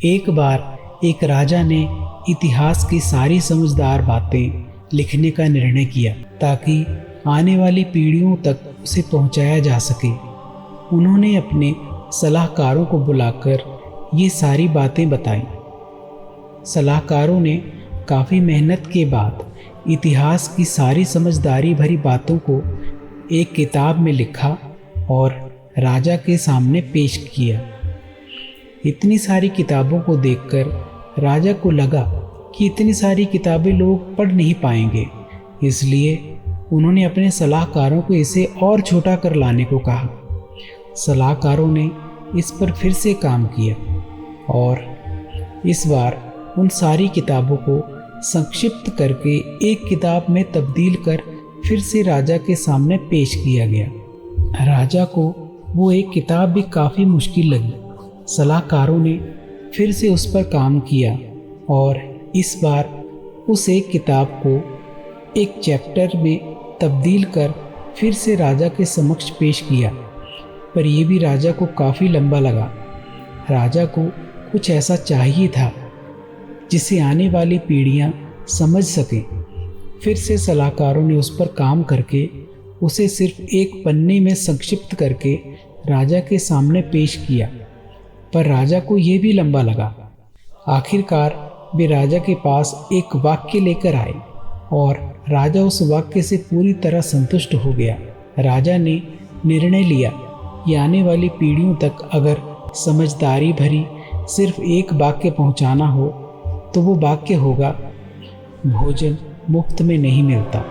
एक बार एक राजा ने इतिहास की सारी समझदार बातें लिखने का निर्णय किया ताकि आने वाली पीढ़ियों तक उसे पहुंचाया जा सके। उन्होंने अपने सलाहकारों को बुलाकर ये सारी बातें बताईं। सलाहकारों ने काफ़ी मेहनत के बाद इतिहास की सारी समझदारी भरी बातों को एक किताब में लिखा और राजा के सामने पेश किया। इतनी सारी किताबों को देखकर राजा को लगा कि इतनी सारी किताबें लोग पढ़ नहीं पाएंगे, इसलिए उन्होंने अपने सलाहकारों को इसे और छोटा कर लाने को कहा। सलाहकारों ने इस पर फिर से काम किया और इस बार उन सारी किताबों को संक्षिप्त करके एक किताब में तब्दील कर फिर से राजा के सामने पेश किया गया। राजा को वो एक किताब भी काफ़ी मुश्किल लगी। सलाहकारों ने फिर से उस पर काम किया और इस बार उस एक किताब को एक चैप्टर में तब्दील कर फिर से राजा के समक्ष पेश किया, पर यह भी राजा को काफ़ी लंबा लगा। राजा को कुछ ऐसा चाहिए था जिसे आने वाली पीढ़ियां समझ सकें। फिर से सलाहकारों ने उस पर काम करके उसे सिर्फ एक पन्ने में संक्षिप्त करके राजा के सामने पेश किया, पर राजा को यह भी लंबा लगा। आखिरकार वे राजा के पास एक वाक्य लेकर आए और राजा उस वाक्य से पूरी तरह संतुष्ट हो गया। राजा ने निर्णय लिया कि आने वाली पीढ़ियों तक अगर समझदारी भरी सिर्फ एक वाक्य पहुंचाना हो तो वो वाक्य होगा, भोजन मुफ्त में नहीं मिलता।